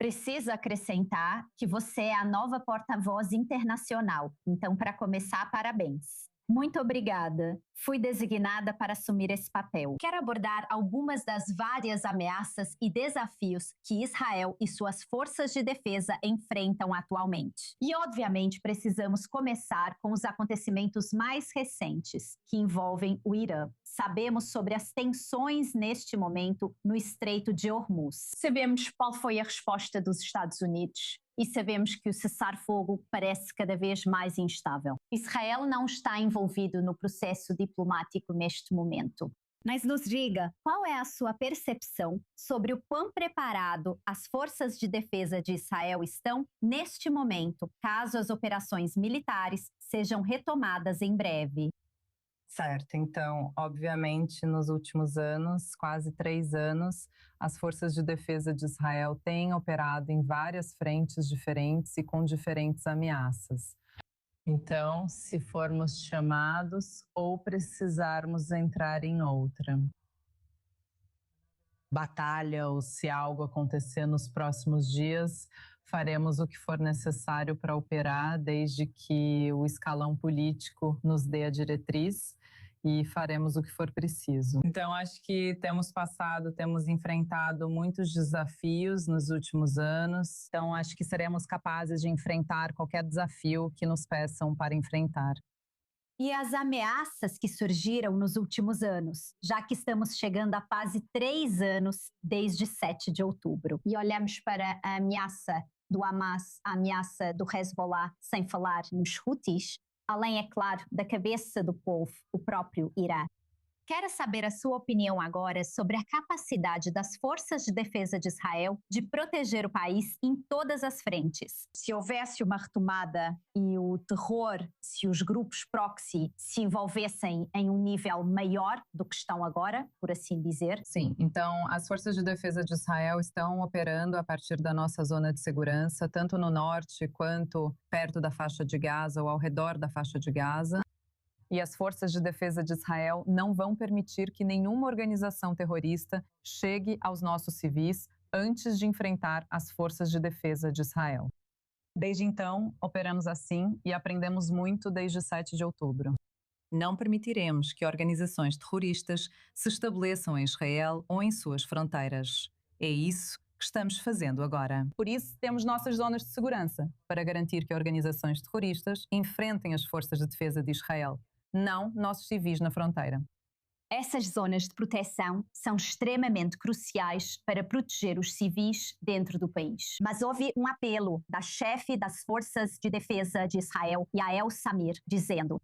Preciso acrescentar que você é a nova porta-voz internacional. Então, para começar, parabéns. Muito obrigada. Fui designada para assumir esse papel. Quero abordar algumas das várias ameaças e desafios que Israel e suas forças de defesa enfrentam atualmente. E, obviamente, precisamos começar com os acontecimentos mais recentes, que envolvem o Irã. Sabemos sobre as tensões neste momento no Estreito de Hormuz. Sabemos qual foi a resposta dos Estados Unidos e sabemos que o cessar-fogo parece cada vez mais instável. Israel não está envolvido no processo diplomático neste momento. Mas nos diga, qual é a sua percepção sobre o quão preparado as forças de defesa de Israel estão neste momento, caso as operações militares sejam retomadas em breve? Certo, então, obviamente, nos últimos anos, quase 3 anos, as forças de defesa de Israel têm operado em várias frentes diferentes e com diferentes ameaças. Então, se formos chamados ou precisarmos entrar em outra batalha ou se algo acontecer nos próximos dias, faremos o que for necessário para operar, desde que o escalão político nos dê a diretriz, e faremos o que for preciso. Então, acho que temos enfrentado muitos desafios nos últimos anos. Então, acho que seremos capazes de enfrentar qualquer desafio que nos peçam para enfrentar. E as ameaças que surgiram nos últimos anos, já que estamos chegando a quase 3 anos desde 7 de outubro. E olhamos para a ameaça do Hamas, a ameaça do Hezbollah, sem falar nos Houthis, além, é claro, da cabeça do povo, o próprio Irã. Quero saber a sua opinião agora sobre a capacidade das forças de defesa de Israel de proteger o país em todas as frentes. Se houvesse uma retomada e o terror, se os grupos proxy se envolvessem em um nível maior do que estão agora, por assim dizer. Sim, então as forças de defesa de Israel estão operando a partir da nossa zona de segurança, tanto no norte quanto perto da faixa de Gaza ou ao redor da faixa de Gaza. E as forças de defesa de Israel não vão permitir que nenhuma organização terrorista chegue aos nossos civis antes de enfrentar as forças de defesa de Israel. Desde então, operamos assim e aprendemos muito desde 7 de outubro. Não permitiremos que organizações terroristas se estabeleçam em Israel ou em suas fronteiras. É isso que estamos fazendo agora. Por isso, temos nossas zonas de segurança, para garantir que organizações terroristas enfrentem as forças de defesa de Israel, não nossos civis na fronteira. Essas zonas de proteção são extremamente cruciais para proteger os civis dentro do país. Mas houve um apelo da chefe das Forças de Defesa de Israel, Yael Samir, dizendo: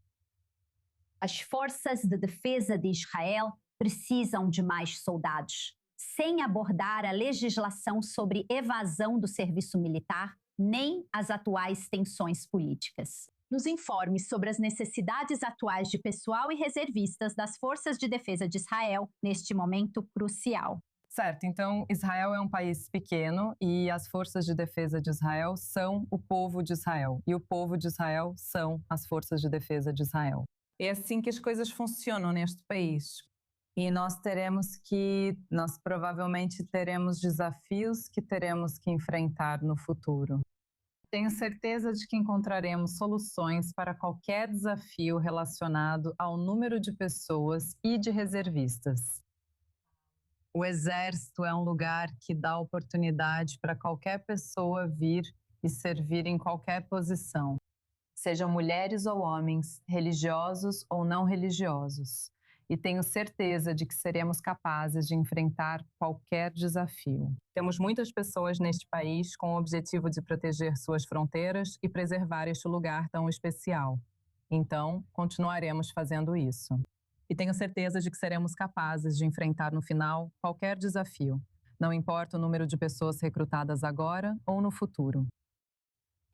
as forças de defesa de Israel precisam de mais soldados. Sem abordar a legislação sobre evasão do serviço militar, nem as atuais tensões políticas. Nos informe sobre as necessidades atuais de pessoal e reservistas das Forças de Defesa de Israel neste momento crucial. Certo, então Israel é um país pequeno e as forças de defesa de Israel são o povo de Israel. E o povo de Israel são as forças de defesa de Israel. É assim que as coisas funcionam neste país. E nós provavelmente teremos desafios que teremos que enfrentar no futuro. Tenho certeza de que encontraremos soluções para qualquer desafio relacionado ao número de pessoas e de reservistas. O Exército é um lugar que dá oportunidade para qualquer pessoa vir e servir em qualquer posição, sejam mulheres ou homens, religiosos ou não religiosos. E tenho certeza de que seremos capazes de enfrentar qualquer desafio. Temos muitas pessoas neste país com o objetivo de proteger suas fronteiras e preservar este lugar tão especial. Então, continuaremos fazendo isso. E tenho certeza de que seremos capazes de enfrentar no final qualquer desafio, não importa o número de pessoas recrutadas agora ou no futuro.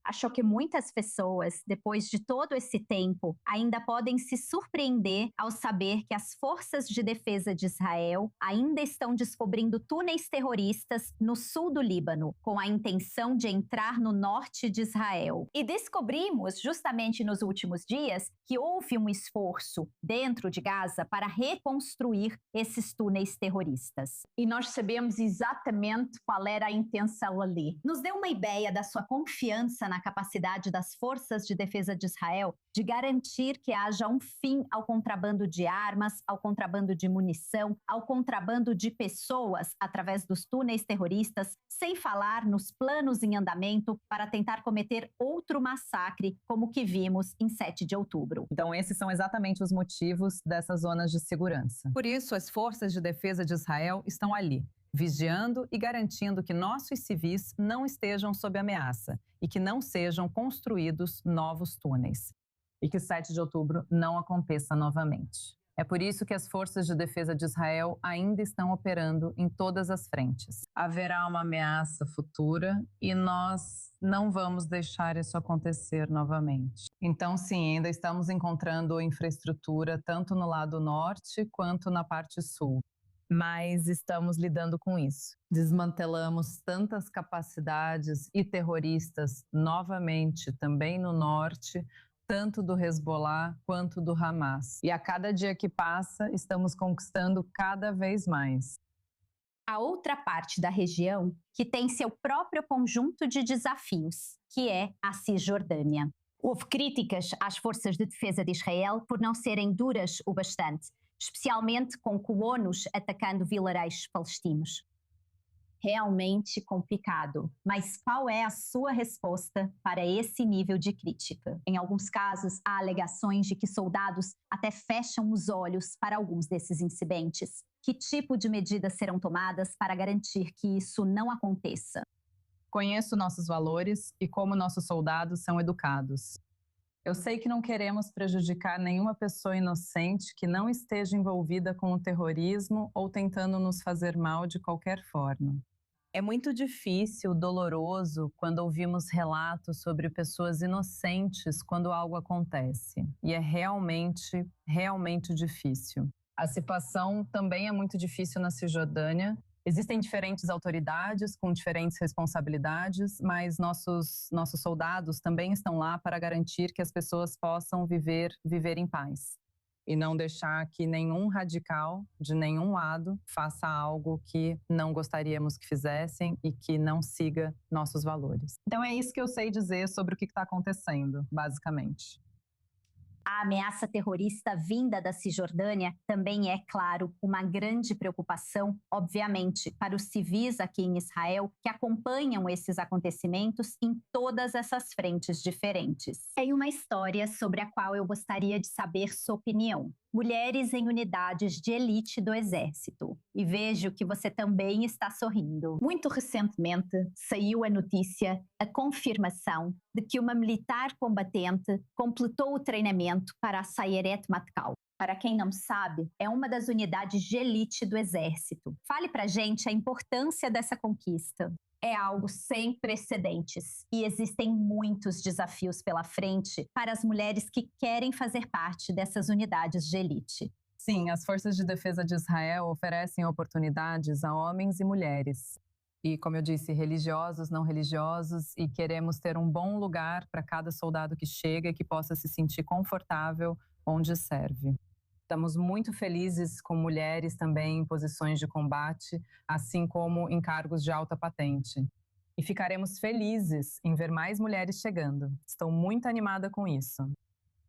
Acho que muitas pessoas, depois de todo esse tempo, ainda podem se surpreender ao saber que as forças de defesa de Israel ainda estão descobrindo túneis terroristas no sul do Líbano, com a intenção de entrar no norte de Israel. E descobrimos, justamente nos últimos dias, que houve um esforço dentro de Gaza para reconstruir esses túneis terroristas. E nós sabemos exatamente qual era a intenção ali. Nos dê uma ideia da sua confiança na capacidade das forças de defesa de Israel de garantir que haja um fim ao contrabando de armas, ao contrabando de munição, ao contrabando de pessoas através dos túneis terroristas, sem falar nos planos em andamento para tentar cometer outro massacre como o que vimos em 7 de outubro. Então, esses são exatamente os motivos dessas zonas de segurança. Por isso, as forças de defesa de Israel estão ali, vigiando e garantindo que nossos civis não estejam sob ameaça e que não sejam construídos novos túneis. E que 7 de outubro não aconteça novamente. É por isso que as forças de defesa de Israel ainda estão operando em todas as frentes. Haverá uma ameaça futura e nós não vamos deixar isso acontecer novamente. Então, sim, ainda estamos encontrando infraestrutura tanto no lado norte quanto na parte sul. Mas estamos lidando com isso. Desmantelamos tantas capacidades e terroristas novamente também no norte, tanto do Hezbollah quanto do Hamas. E a cada dia que passa, estamos conquistando cada vez mais. A outra parte da região que tem seu próprio conjunto de desafios, que é a Cisjordânia. Houve críticas às forças de defesa de Israel por não serem duras o bastante, especialmente com colonos atacando vilarejos palestinos. Realmente complicado. Mas qual é a sua resposta para esse nível de crítica? Em alguns casos, há alegações de que soldados até fecham os olhos para alguns desses incidentes. Que tipo de medidas serão tomadas para garantir que isso não aconteça? Conheço nossos valores e como nossos soldados são educados. Eu sei que não queremos prejudicar nenhuma pessoa inocente que não esteja envolvida com o terrorismo ou tentando nos fazer mal de qualquer forma. É muito difícil, doloroso, quando ouvimos relatos sobre pessoas inocentes quando algo acontece. E é realmente, realmente difícil. A situação também é muito difícil na Cisjordânia. Existem diferentes autoridades com diferentes responsabilidades, mas nossos soldados também estão lá para garantir que as pessoas possam viver em paz. E não deixar que nenhum radical, de nenhum lado, faça algo que não gostaríamos que fizessem e que não siga nossos valores. Então é isso que eu sei dizer sobre o que está acontecendo, basicamente. A ameaça terrorista vinda da Cisjordânia também é, claro, uma grande preocupação, obviamente, para os civis aqui em Israel que acompanham esses acontecimentos em todas essas frentes diferentes. Tem uma história sobre a qual eu gostaria de saber sua opinião. Mulheres em unidades de elite do Exército. E vejo que você também está sorrindo. Muito recentemente saiu a notícia, a confirmação de que uma militar combatente completou o treinamento para a Sayeret Matkal. Para quem não sabe, é uma das unidades de elite do Exército. Fale pra gente a importância dessa conquista. É algo sem precedentes e existem muitos desafios pela frente para as mulheres que querem fazer parte dessas unidades de elite. Sim, as forças de defesa de Israel oferecem oportunidades a homens e mulheres. E, como eu disse, religiosos, não religiosos, e queremos ter um bom lugar para cada soldado que chega e que possa se sentir confortável onde serve. Estamos muito felizes com mulheres também em posições de combate, assim como em cargos de alta patente. E ficaremos felizes em ver mais mulheres chegando. Estou muito animada com isso.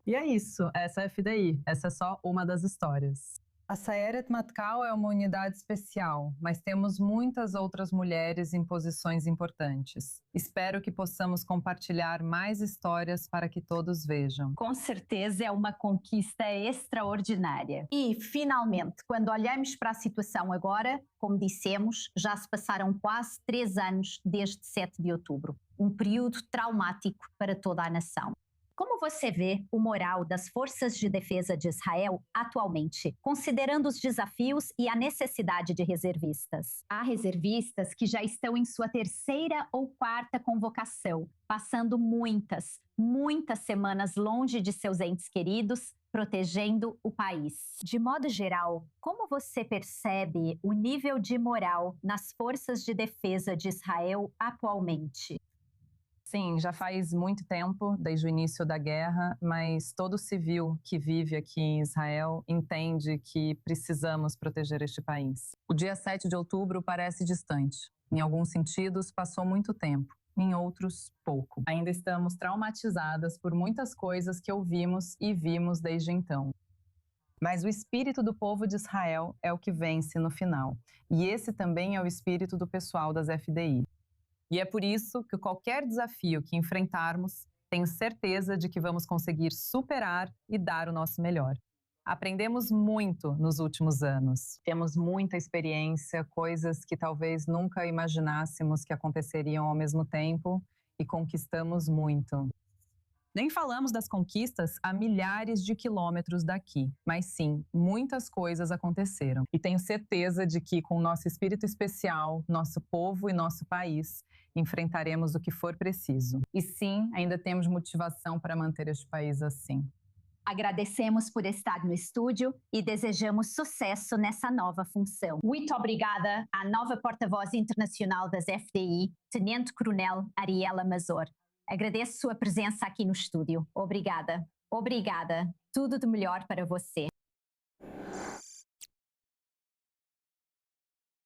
E é isso, essa é a FDI, essa é só uma das histórias. A Sayeret Matkal é uma unidade especial, mas temos muitas outras mulheres em posições importantes. Espero que possamos compartilhar mais histórias para que todos vejam. Com certeza é uma conquista extraordinária. E, finalmente, quando olhamos para a situação agora, como dissemos, já se passaram quase 3 anos desde 7 de outubro. Um período traumático para toda a nação. Como você vê o moral das forças de defesa de Israel atualmente, considerando os desafios e a necessidade de reservistas? Há reservistas que já estão em sua terceira ou quarta convocação, passando muitas semanas longe de seus entes queridos, protegendo o país. De modo geral, como você percebe o nível de moral nas forças de defesa de Israel atualmente? Sim, já faz muito tempo, desde o início da guerra, mas todo civil que vive aqui em Israel entende que precisamos proteger este país. O dia 7 de outubro parece distante. Em alguns sentidos, passou muito tempo, em outros, pouco. Ainda estamos traumatizadas por muitas coisas que ouvimos e vimos desde então. Mas o espírito do povo de Israel é o que vence no final. E esse também é o espírito do pessoal das FDI. E é por isso que qualquer desafio que enfrentarmos, tenho certeza de que vamos conseguir superar e dar o nosso melhor. Aprendemos muito nos últimos anos. Temos muita experiência, coisas que talvez nunca imaginássemos que aconteceriam ao mesmo tempo, e conquistamos muito. Nem falamos das conquistas a milhares de quilômetros daqui, mas sim, muitas coisas aconteceram. E tenho certeza de que, com nosso espírito especial, nosso povo e nosso país, enfrentaremos o que for preciso. E sim, ainda temos motivação para manter este país assim. Agradecemos por estar no estúdio e desejamos sucesso nessa nova função. Muito obrigada à nova porta-voz internacional das FDI, Tenente Coronel Ariela Mazor. Agradeço sua presença aqui no estúdio. Obrigada. Obrigada. Tudo de melhor para você.